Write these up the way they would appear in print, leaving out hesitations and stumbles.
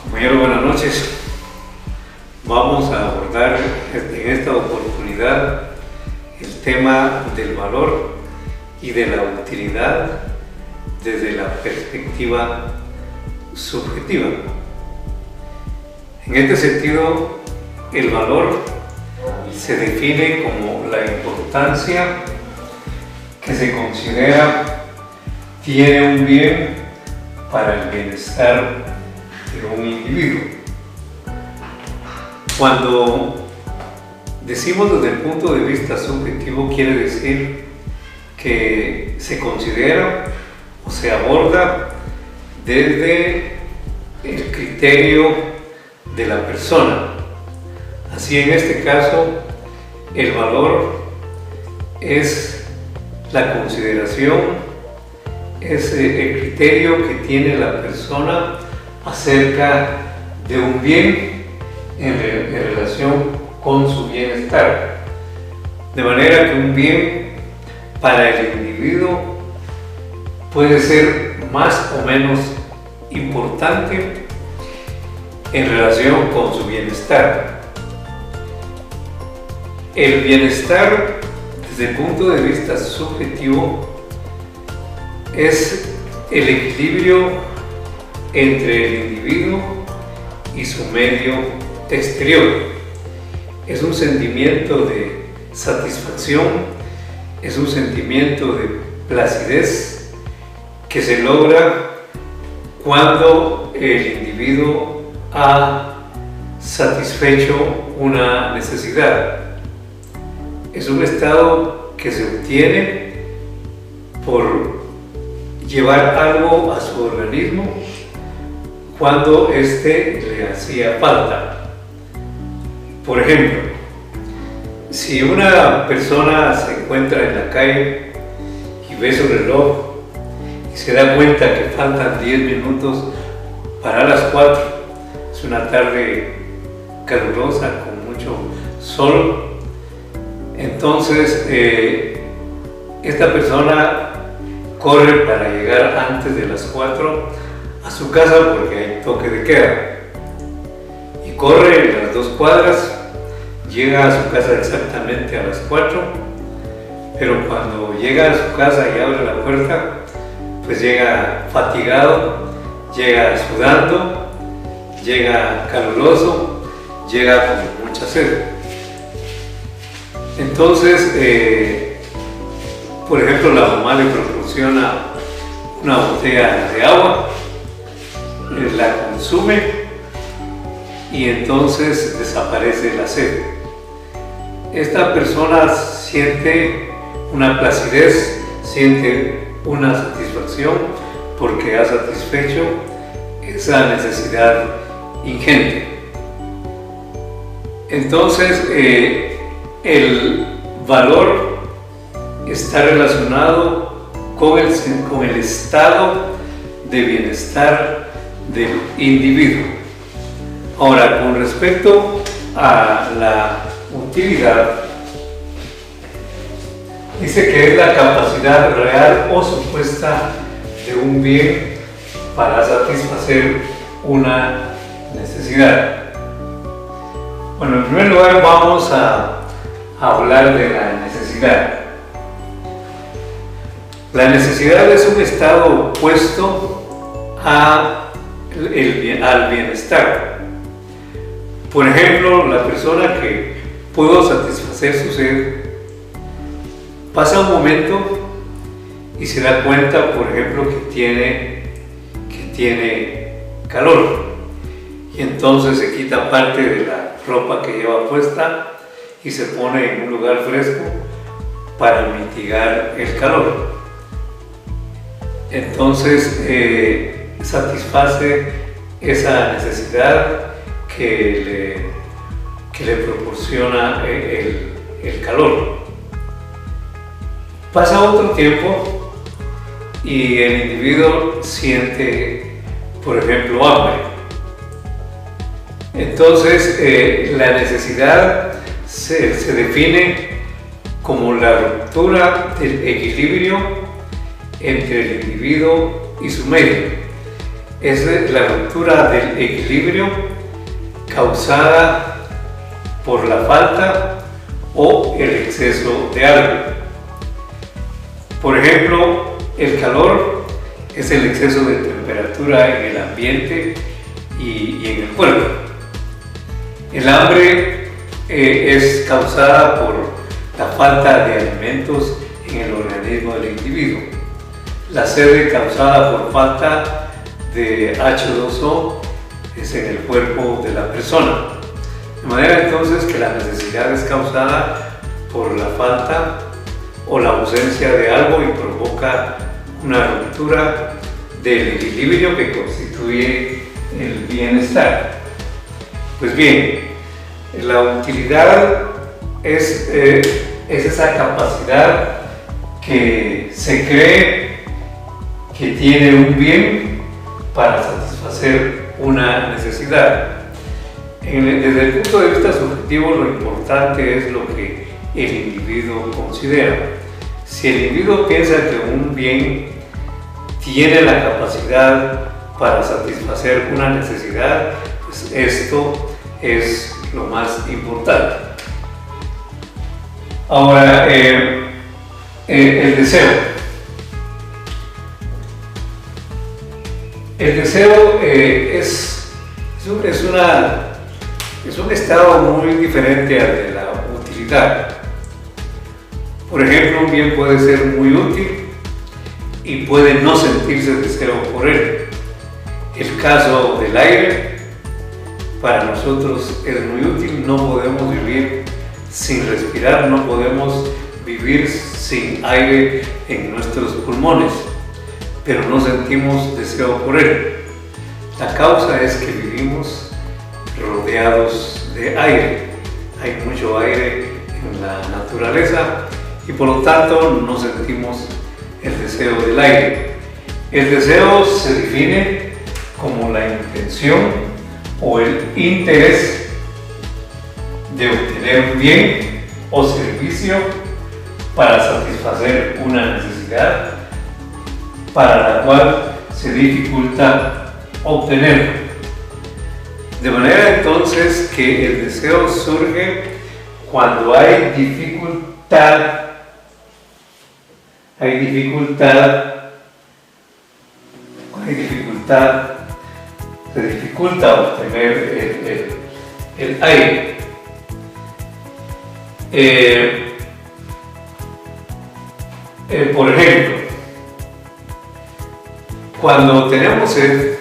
Compañero, buenas noches. Vamos a abordar en esta oportunidad el tema del valor y de la utilidad desde la perspectiva subjetiva. En este sentido, el valor se define como la importancia que se considera tiene un bien para el bienestar de un individuo. Cuando decimos desde el punto de vista subjetivo, quiere decir que se considera o se aborda desde el criterio de la persona. Así, en este caso, el valor es la consideración, es el criterio que tiene la persona acerca de un bien en relación con su bienestar. De manera que un bien para el individuo puede ser más o menos importante en relación con su bienestar. El bienestar, desde el punto de vista subjetivo, es el equilibrio entre el individuo y su medio exterior. Es un sentimiento de satisfacción, es un sentimiento de placidez que se logra cuando el individuo ha satisfecho una necesidad. Es un estado que se obtiene por llevar algo a su organismo cuando éste le hacía falta. Por ejemplo, si una persona se encuentra en la calle y ve su reloj y se da cuenta que faltan 10 minutos para las 4, es una tarde calurosa con mucho sol, entonces esta persona corre para llegar antes de las 4 a su casa porque hay toque de queda. Y corre las 2 cuadras, llega a su casa exactamente a las 4, pero cuando llega a su casa y abre la puerta, pues llega fatigado, llega sudando, llega caluroso, llega con mucha sed. Entonces, por ejemplo, la mamá le proporciona una botella de agua, la consume y entonces desaparece la sed. Esta persona siente una placidez, siente una satisfacción porque ha satisfecho esa necesidad ingente. Entonces, el valor está relacionado con el estado de bienestar del individuo. Ahora, con respecto a la utilidad, dice que es la capacidad real o supuesta de un bien para satisfacer una necesidad. Bueno, en primer lugar vamos a hablar de la necesidad. La necesidad es un estado opuesto al bienestar. Por ejemplo, la persona que pudo satisfacer su sed pasa un momento y se da cuenta, por ejemplo, que tiene calor, y entonces se quita parte de la ropa que lleva puesta y se pone en un lugar fresco para mitigar el calor. Entonces satisface esa necesidad que le proporciona el calor. Pasa otro tiempo y el individuo siente, por ejemplo, hambre. Entonces la necesidad se define como la ruptura del equilibrio entre el individuo y su medio. es la ruptura del equilibrio causada por la falta o el exceso de algo. Por ejemplo, el calor es el exceso de temperatura en el ambiente y en el cuerpo. El hambre es causada por la falta de alimentos en el organismo del individuo. La sed causada por falta de H2O es en el cuerpo de la persona. De manera entonces que la necesidad es causada por la falta o la ausencia de algo y provoca una ruptura del equilibrio que constituye el bienestar. Pues bien, la utilidad es esa capacidad que se cree que tiene un bien para satisfacer una necesidad. Desde el punto de vista subjetivo, lo importante es lo que el individuo considera. Si el individuo piensa que un bien tiene la capacidad para satisfacer una necesidad, pues esto es lo más importante. Ahora, el deseo. El deseo es un estado muy diferente al de la utilidad. Por ejemplo, un bien puede ser muy útil y puede no sentirse deseo por él. El caso del aire, para nosotros es muy útil, no podemos vivir sin respirar, no podemos vivir sin aire en nuestros pulmones, pero no sentimos deseo por él. La causa es que vivimos rodeados de aire. Hay mucho aire en la naturaleza y por lo tanto no sentimos el deseo del aire. El deseo se define como la intención o el interés de obtener un bien o servicio para satisfacer una necesidad para la cual se dificulta obtenerlo. De manera entonces que el deseo surge cuando hay dificultad se dificulta obtener el aire. Por ejemplo, cuando tenemos sed,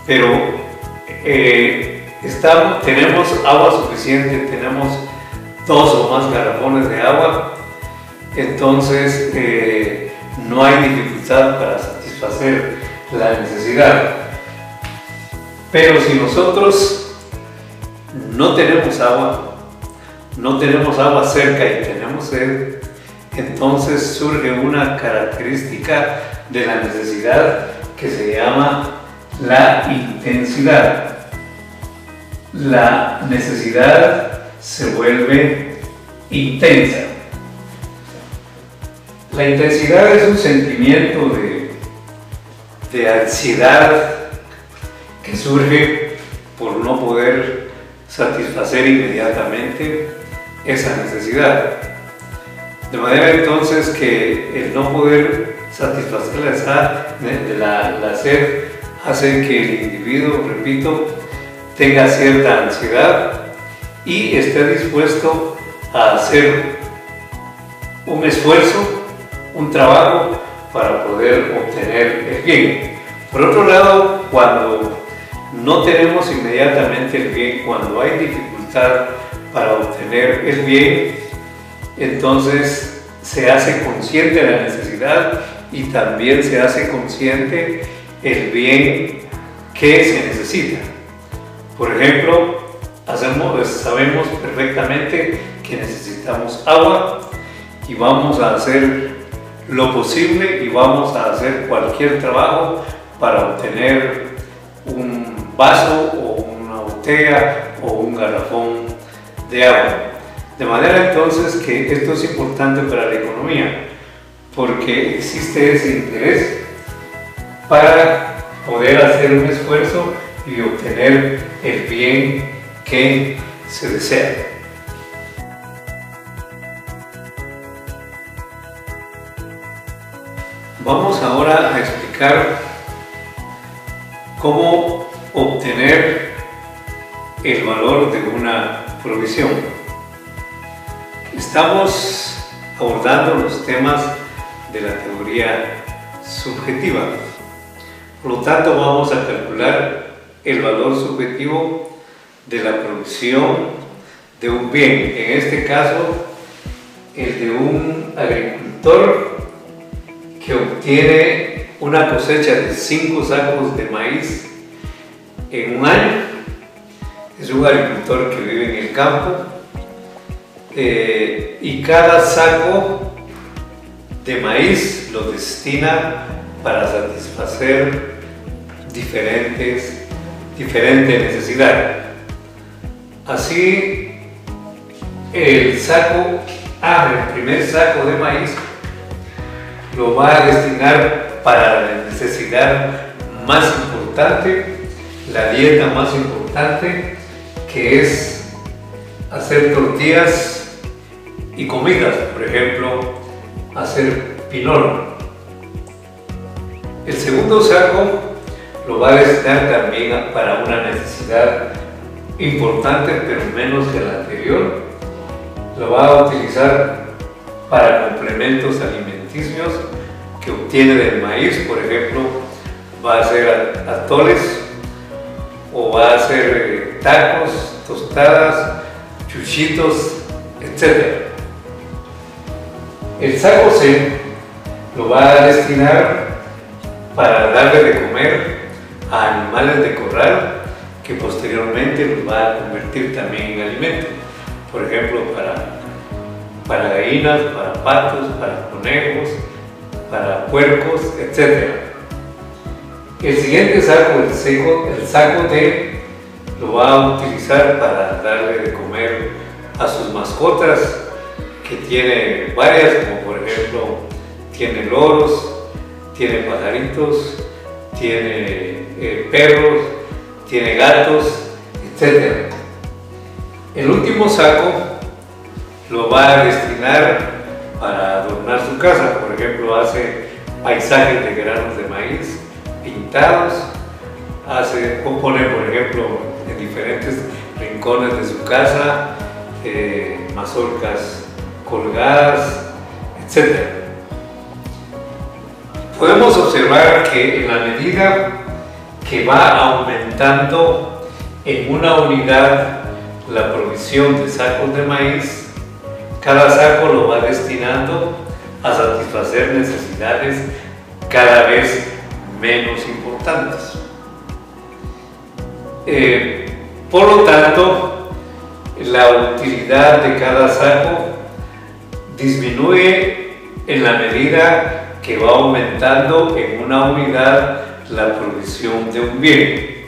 pero tenemos agua suficiente, tenemos 2 o más garrafones de agua, entonces no hay dificultad para satisfacer la necesidad. Pero si nosotros no tenemos agua cerca y tenemos sed, entonces surge una característica de la necesidad que se llama la intensidad. La necesidad se vuelve intensa. La intensidad es un sentimiento de ansiedad que surge por no poder satisfacer inmediatamente esa necesidad. De manera entonces que el no poder satisfacer la sed hace que el individuo, repito, tenga cierta ansiedad y esté dispuesto a hacer un esfuerzo, un trabajo para poder obtener el bien. Por otro lado, cuando no tenemos inmediatamente el bien, cuando hay dificultad para obtener el bien, entonces se hace consciente la necesidad y también se hace consciente el bien que se necesita. Por ejemplo, sabemos perfectamente que necesitamos agua y vamos a hacer lo posible y vamos a hacer cualquier trabajo para obtener un vaso o una botella o un garrafón de agua. De manera entonces que esto es importante para la economía, porque existe ese interés para poder hacer un esfuerzo y obtener el bien que se desea. Vamos ahora a explicar cómo obtener el valor de una provisión. Estamos abordando los temas de la teoría subjetiva. Por lo tanto, vamos a calcular el valor subjetivo de la provisión de un bien. En este caso, el de un agricultor que obtiene una cosecha de 5 sacos de maíz en un año. Es un agricultor que vive en el campo y cada saco de maíz lo destina para satisfacer diferentes necesidades. Así, el primer saco de maíz lo va a destinar para la necesidad más importante, la dieta más importante, que es hacer tortillas y comidas, por ejemplo, hacer pinole. El segundo saco lo va a destinar también para una necesidad importante, pero menos que la anterior. Lo va a utilizar para complementos alimenticios que obtiene del maíz. Por ejemplo, va a hacer atoles o va a hacer tacos, tostadas, chuchitos, etc. El saco C lo va a destinar para darle de comer a animales de corral que posteriormente los va a convertir también en alimento. Por ejemplo, para gallinas, para patos, para conejos, para puercos, etc. El siguiente saco, el saco D, lo va a utilizar para darle de comer a sus mascotas, que tiene varias, como por ejemplo, tiene loros, tiene pajaritos, tiene perros, tiene gatos, etc. El último saco lo va a destinar para adornar su casa. Por ejemplo, hace paisajes de granos de maíz pintados, pone por ejemplo en diferentes rincones de su casa mazorcas colgadas, etc. Podemos observar que en la medida que va aumentando en una unidad la provisión de sacos de maíz, cada saco lo va destinando a satisfacer necesidades cada vez menos importantes. Por lo tanto, la utilidad de cada saco disminuye en la medida que va aumentando en una unidad la provisión de un bien.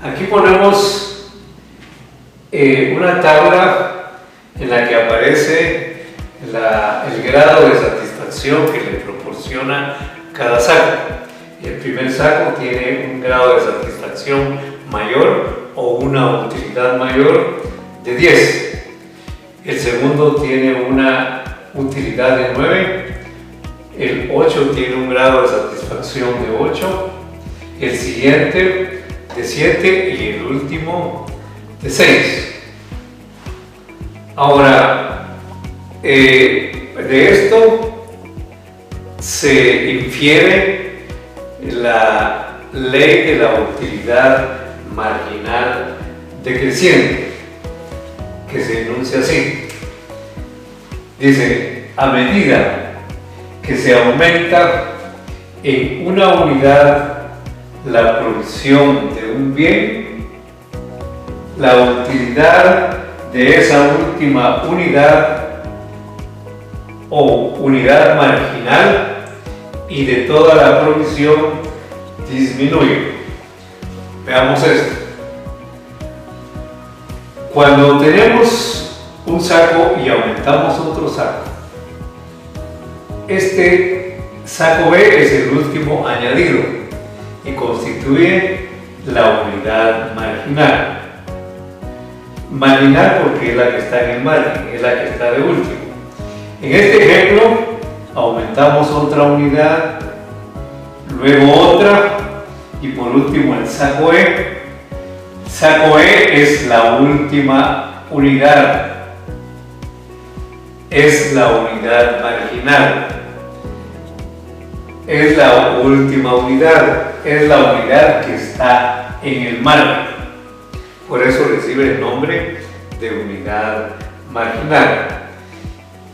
Aquí ponemos una tabla en la que aparece el grado de satisfacción que le proporciona cada saco. El primer saco tiene un grado de satisfacción mayor o una utilidad mayor de 10. El segundo tiene una utilidad de 9. El 8 tiene un grado de satisfacción de 8. El siguiente de 7 y el último de 6. Ahora, de esto se infiere la ley de la utilidad marginal decreciente, que se enuncia así. Dice, a medida que se aumenta en una unidad la provisión de un bien, la utilidad de esa última unidad o unidad marginal y de toda la provisión disminuye. Veamos esto. Cuando tenemos un saco y aumentamos otro saco, este saco B es el último añadido y constituye la unidad marginal. Marginal porque es la que está en el margen, es la que está de último. En este ejemplo, aumentamos otra unidad, luego otra y por último el saco E. Saco E es la última unidad, es la unidad marginal, es la última unidad, es la unidad que está en el margen. Por eso recibe el nombre de unidad marginal.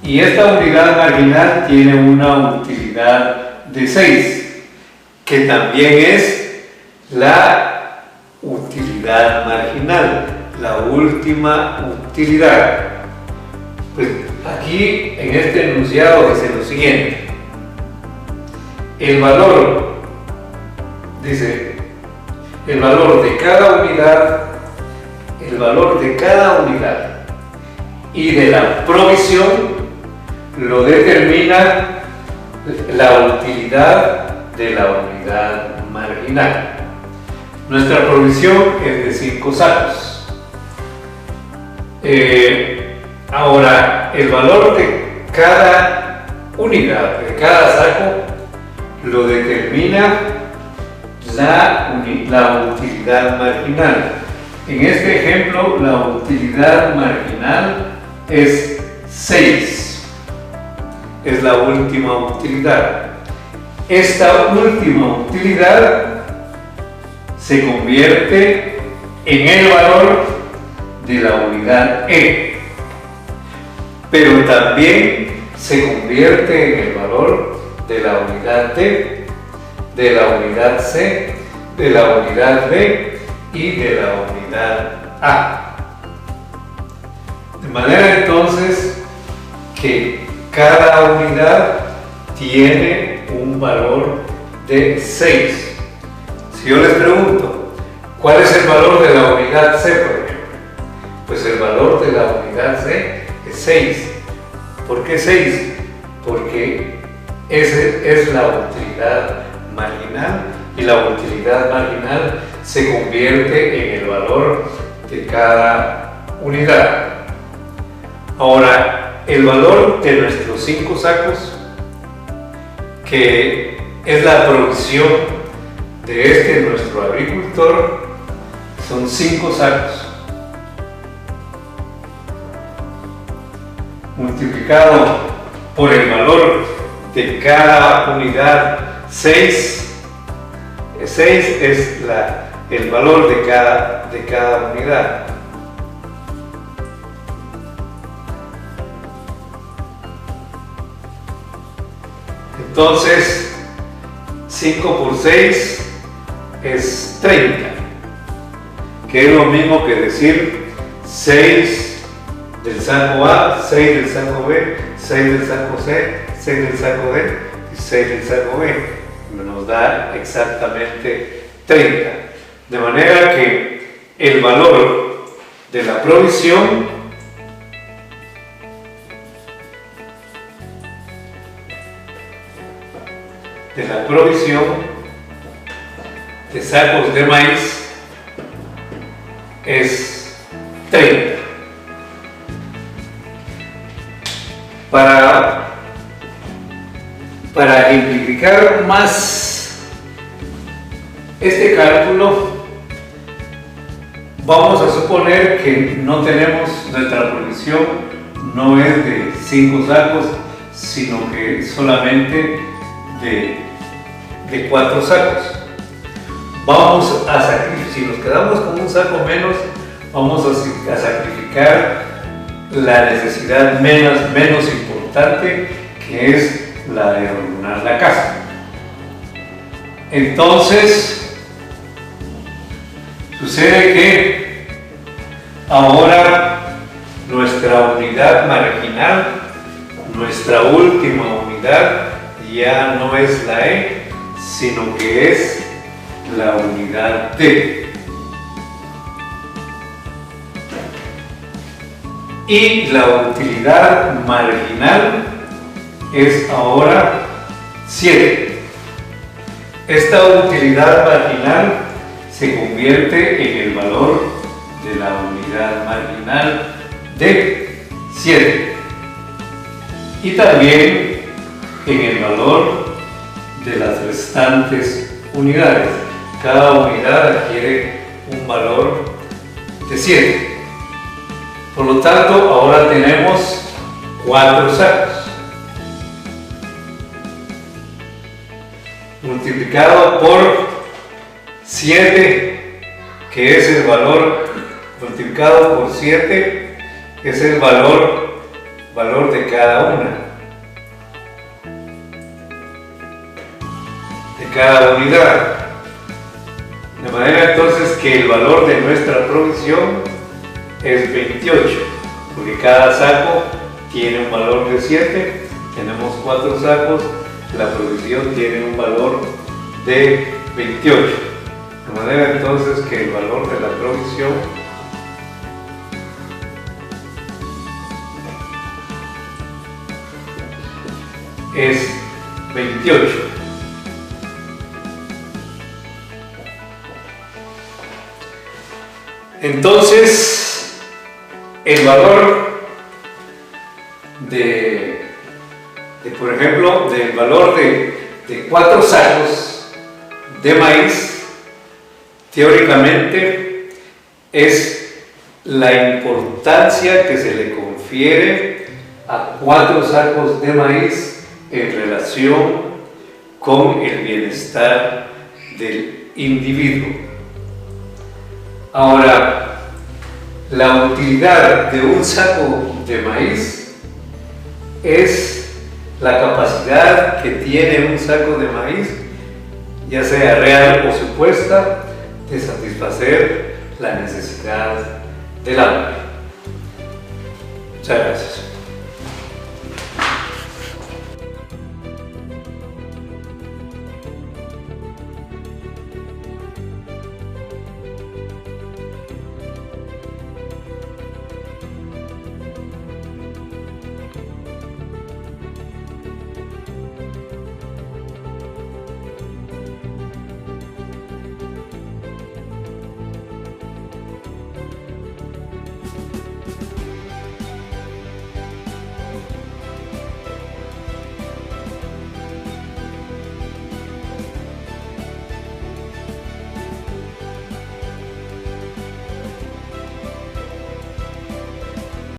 Y esta unidad marginal tiene una utilidad de 6, que también es la utilidad marginal, la última utilidad. Pues aquí en este enunciado dice lo siguiente: el valor, dice, el valor de cada unidad, el valor de cada unidad y de la provisión lo determina la utilidad de la unidad marginal. Nuestra provisión es de 5 sacos. Ahora, el valor de cada unidad, de cada saco, lo determina la utilidad marginal. En este ejemplo, la utilidad marginal es 6. Es la última utilidad. Esta última utilidad se convierte en el valor de la unidad E, pero también se convierte en el valor de la unidad D, de la unidad C, de la unidad B y de la unidad A. De manera entonces que cada unidad tiene un valor de 6. Si yo les pregunto, ¿cuál es el valor de la unidad C, por ejemplo? Pues el valor de la unidad C es 6. ¿Por qué 6? Porque esa es la utilidad marginal y la utilidad marginal se convierte en el valor de cada unidad. Ahora, el valor de nuestros 5 sacos, que es la provisión de nuestro agricultor, son 5 sacos. Multiplicado por el valor de cada unidad, 6 es el valor de cada unidad. Entonces, 5 por 6 es 30, que es lo mismo que decir 6 del saco A, 6 del saco B, 6 del saco C, 6 del saco D y 6 del saco B. Nos da exactamente 30. De manera que el valor de la provisión de sacos de maíz es 30. Para ejemplificar más este cálculo, vamos a suponer que no tenemos, nuestra provisión no es de 5 sacos, sino que solamente de 4 sacos. Vamos a sacrificar, si nos quedamos con un saco menos, vamos a sacrificar la necesidad menos importante, que es la de ordenar la casa. Entonces, sucede que ahora nuestra unidad marginal, nuestra última unidad, ya no es la E, sino que es la unidad D. Y la utilidad marginal es ahora 7. Esta utilidad marginal se convierte en el valor de la unidad marginal de 7 y también en el valor de las restantes unidades. Cada unidad adquiere un valor de 7. Por lo tanto, ahora tenemos 4 sacos. Multiplicado por 7, que es el valor, multiplicado por 7, es el valor de cada una, de cada unidad. De manera entonces que el valor de nuestra provisión es 28, porque cada saco tiene un valor de 7, tenemos 4 sacos, la provisión tiene un valor de 28. De manera entonces que el valor de la provisión es 28. Entonces, el valor por ejemplo, del valor de 4 sacos de maíz, teóricamente, es la importancia que se le confiere a 4 sacos de maíz en relación con el bienestar del individuo. Ahora, la utilidad de un saco de maíz es la capacidad que tiene un saco de maíz, ya sea real o supuesta, de satisfacer la necesidad del hambre. Muchas gracias.